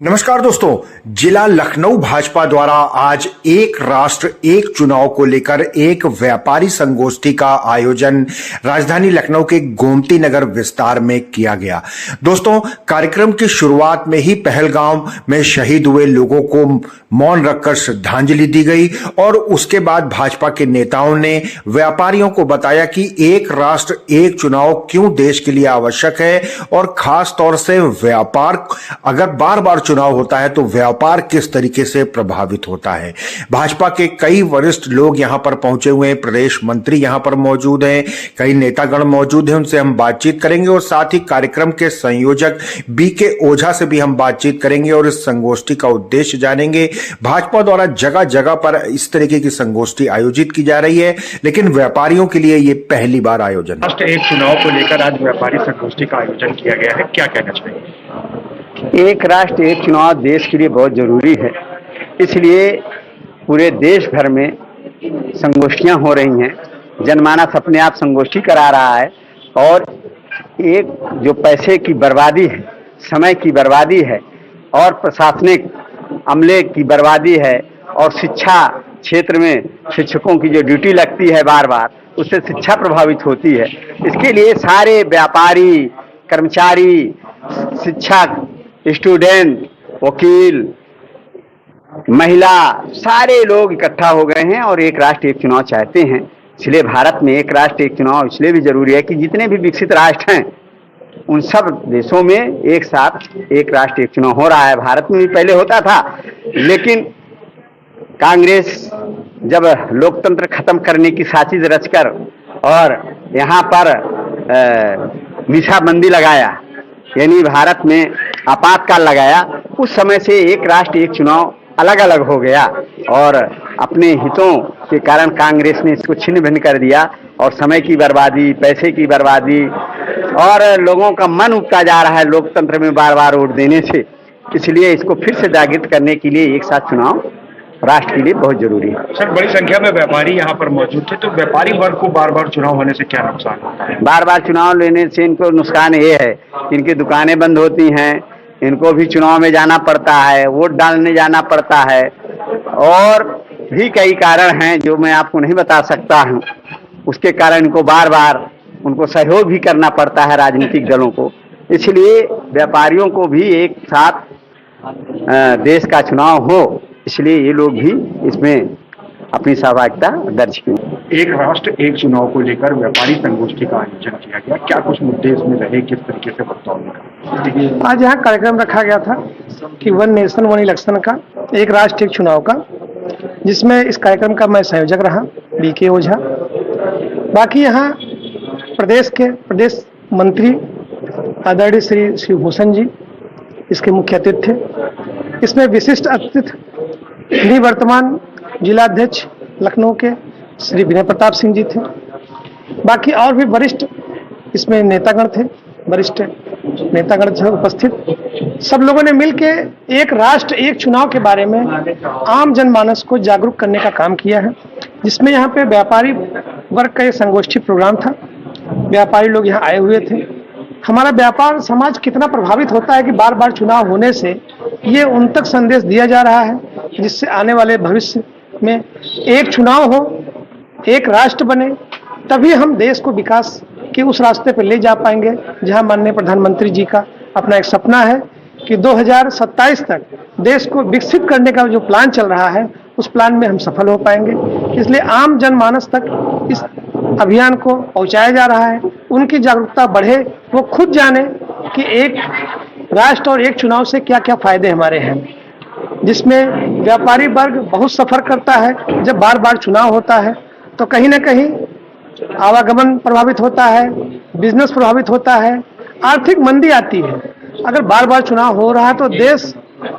नमस्कार दोस्तों, जिला लखनऊ भाजपा द्वारा आज एक राष्ट्र एक चुनाव को लेकर एक व्यापारी संगोष्ठी का आयोजन राजधानी लखनऊ के गोमती नगर विस्तार में किया गया। दोस्तों, कार्यक्रम की शुरुआत में ही पहलगांव में शहीद हुए लोगों को मौन रखकर श्रद्धांजलि दी गई और उसके बाद भाजपा के नेताओं ने व्यापारियों को बताया कि एक राष्ट्र एक चुनाव क्यों देश के लिए आवश्यक है और खास तौर से व्यापार अगर बार बार चुनाव होता है तो व्यापार किस तरीके से प्रभावित होता है। भाजपा के कई वरिष्ठ लोग यहां पर पहुंचे हुए हैं, प्रदेश मंत्री यहां पर मौजूद हैं, कई नेतागण मौजूद हैं, उनसे हम बातचीत करेंगे और साथ ही कार्यक्रम के संयोजक बीके ओझा से भी हम बातचीत करेंगे और इस संगोष्ठी का उद्देश्य जानेंगे। भाजपा द्वारा जगह जगह पर इस तरीके की संगोष्ठी आयोजित की जा रही है, लेकिन व्यापारियों के लिए ये पहली बार आयोजन। राष्ट्र एक चुनाव को लेकर आज व्यापारी संगोष्ठी का आयोजन किया गया है, क्या कहना चाहिए? एक राष्ट्र एक चुनाव देश के लिए बहुत जरूरी है, इसलिए पूरे देश भर में संगोष्ठियां हो रही हैं। जनमानस अपने आप संगोष्ठी करा रहा है और एक जो पैसे की बर्बादी है, समय की बर्बादी है और प्रशासनिक अमले की बर्बादी है और शिक्षा क्षेत्र में शिक्षकों की जो ड्यूटी लगती है बार बार, उससे शिक्षा प्रभावित होती है। इसके लिए सारे व्यापारी, कर्मचारी, शिक्षक, स्टूडेंट, वकील, महिला, सारे लोग इकट्ठा हो गए हैं और एक राष्ट्र एक चुनाव चाहते हैं। इसलिए भारत में एक राष्ट्र एक चुनाव इसलिए भी जरूरी है कि जितने भी विकसित राष्ट्र हैं उन सब देशों में एक साथ एक राष्ट्र एक चुनाव हो रहा है। भारत में भी पहले होता था, लेकिन कांग्रेस जब लोकतंत्र खत्म करने की साजिश रचकर और यहाँ पर मीसाबंदी लगाया, यानी भारत में आपातकाल लगाया, उस समय से एक राष्ट्र एक चुनाव अलग अलग हो गया और अपने हितों के कारण कांग्रेस ने इसको छिन्न भिन्न कर दिया और समय की बर्बादी, पैसे की बर्बादी और लोगों का मन उबता जा रहा है लोकतंत्र में बार बार वोट देने से। इसलिए इसको फिर से जागृत करने के लिए एक साथ चुनाव राष्ट्र के लिए बहुत जरूरी है। सर, बड़ी संख्या में व्यापारी यहाँ पर मौजूद थे, तो व्यापारी वर्ग को बार बार चुनाव होने से क्या नुकसान होता है? बार बार चुनाव लेने से इनको नुकसान ये है, इनकी दुकानें बंद होती हैं, इनको भी चुनाव में जाना पड़ता है, वोट डालने जाना पड़ता है और भी कई कारण हैं जो मैं आपको नहीं बता सकता हूँ। उसके कारण इनको बार बार उनको सहयोग भी करना पड़ता है राजनीतिक दलों को। इसलिए व्यापारियों को भी एक साथ देश का चुनाव हो, इसलिए ये लोग भी इसमें अपनी सहभागिता दर्ज की। एक राष्ट्र एक चुनाव को लेकर व्यापारी संगोष्ठी का आयोजन किया गया, क्या कुछ मुद्दे इसमें रहे, किस तरीके से बर्ताव हुआ? आज यहाँ कार्यक्रम रखा गया था कि वन नेशन वन इलेक्शन का, एक राष्ट्र एक चुनाव का, जिसमें इस कार्यक्रम का मैं संयोजक रहा, बीके ओझा। बाकी यहाँ प्रदेश मंत्री आदरणीय श्री शिवभूषण जी इसके मुख्य अतिथि थे। इसमें विशिष्ट अतिथि निवर्तमान जिलाध्यक्ष लखनऊ के श्री विनय प्रताप सिंह जी थे। बाकी और भी वरिष्ठ इसमें नेतागण थे, वरिष्ठ नेतागण थे उपस्थित। सब लोगों ने मिलकर एक राष्ट्र एक चुनाव के बारे में आम जनमानस को जागरूक करने का काम किया है, जिसमें यहाँ पे व्यापारी वर्ग का एक संगोष्ठी प्रोग्राम था। व्यापारी लोग यहाँ आए हुए थे। हमारा व्यापार समाज कितना प्रभावित होता है कि बार बार चुनाव होने से ये उन तक संदेश दिया जा रहा है, जिससे आने वाले भविष्य में एक चुनाव हो, एक राष्ट्र बने, तभी हम देश को विकास के उस रास्ते पर ले जा पाएंगे जहां माननीय प्रधानमंत्री जी का अपना एक सपना है कि 2027 तक देश को विकसित करने का जो प्लान चल रहा है, उस प्लान में हम सफल हो पाएंगे। इसलिए आम जनमानस तक इस अभियान को पहुंचाया जा रहा है, उनकी जागरूकता बढ़े, वो खुद जाने कि एक राष्ट्र और एक चुनाव से क्या क्या फायदे हमारे हैं, जिसमें व्यापारी वर्ग बहुत सफर करता है। जब बार बार चुनाव होता है तो कहीं ना कहीं आवागमन प्रभावित होता है, बिजनेस प्रभावित होता है, आर्थिक मंदी आती है। अगर बार बार चुनाव हो रहा है तो देश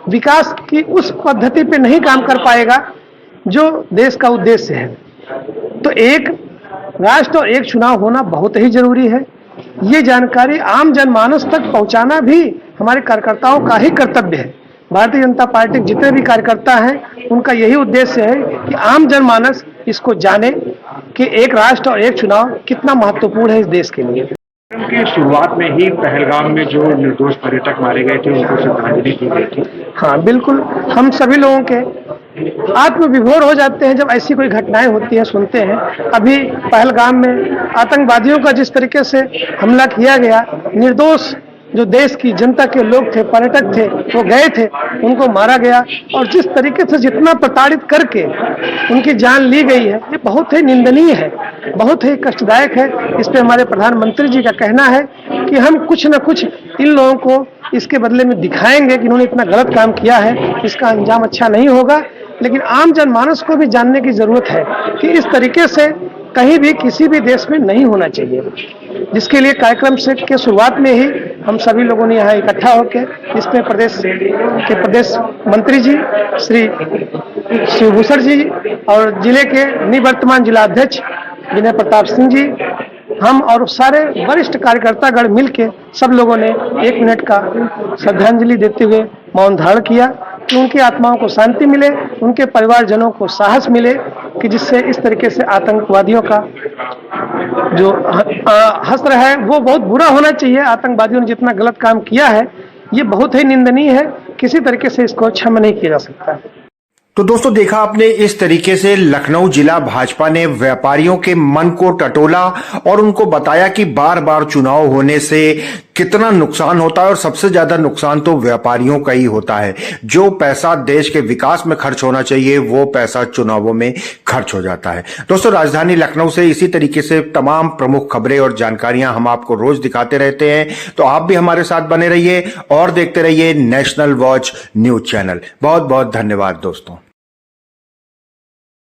विकास की उस पद्धति पे नहीं काम कर पाएगा जो देश का उद्देश्य है। तो एक राष्ट्र और एक चुनाव होना बहुत ही जरूरी है। ये जानकारी आम जनमानस तक पहुंचाना भी हमारे कार्यकर्ताओं का ही कर्तव्य है। भारतीय जनता पार्टी के जितने भी कार्यकर्ता हैं, उनका यही उद्देश्य है कि आम जनमानस इसको जाने कि एक राष्ट्र और एक चुनाव कितना महत्वपूर्ण है इस देश के लिए। कार्यक्रम की शुरुआत में ही पहलगाम में जो निर्दोष पर्यटक मारे गए थे उनको श्रद्धांजलि दी गई थी। हाँ बिल्कुल, हम सभी लोगों के आत्मविभोर हो जाते हैं जब ऐसी कोई घटनाएं होती हैं, सुनते हैं। अभी पहलगाम में आतंकवादियों का जिस तरीके से हमला किया गया, निर्दोष जो देश की जनता के लोग थे, पर्यटक थे, वो गए थे, उनको मारा गया और जिस तरीके से जितना प्रताड़ित करके उनकी जान ली गई है, ये बहुत ही निंदनीय है, बहुत ही कष्टदायक है। इस पे हमारे प्रधानमंत्री जी का कहना है कि हम कुछ न कुछ इन लोगों को इसके बदले में दिखाएंगे कि इन्होंने इतना गलत काम किया है, इसका अंजाम अच्छा नहीं होगा। लेकिन आम जनमानस को भी जानने की जरूरत है कि इस तरीके से कहीं भी किसी भी देश में नहीं होना चाहिए, जिसके लिए कार्यक्रम से के शुरुआत में ही हम सभी लोगों ने यहाँ इकट्ठा होकर इसमें प्रदेश मंत्री जी श्री शिवभूषण जी और जिले के निवर्तमान जिलाध्यक्ष विनय प्रताप सिंह जी, हम और सारे वरिष्ठ कार्यकर्तागण मिलके सब लोगों ने 1 मिनट का श्रद्धांजलि देते हुए मौन धारण किया कि उनकी आत्माओं को शांति मिले, उनके परिवारजनों को साहस मिले कि जिससे इस तरीके से आतंकवादियों का जो हस्त्र है वो बहुत बुरा होना चाहिए। आतंकवादियों ने जितना गलत काम किया है ये बहुत ही निंदनीय है, किसी तरीके से इसको क्षमा नहीं किया जा सकता। तो दोस्तों देखा आपने, इस तरीके से लखनऊ जिला भाजपा ने व्यापारियों के मन को टटोला और उनको बताया कि बार बार चुनाव होने से कितना नुकसान होता है और सबसे ज्यादा नुकसान तो व्यापारियों का ही होता है। जो पैसा देश के विकास में खर्च होना चाहिए वो पैसा चुनावों में खर्च हो जाता है। दोस्तों राजधानी लखनऊ से इसी तरीके से तमाम प्रमुख खबरें और जानकारियां हम आपको रोज दिखाते रहते हैं, तो आप भी हमारे साथ बने रहिए और देखते रहिए नेशनल वॉच न्यूज चैनल। बहुत बहुत धन्यवाद दोस्तों।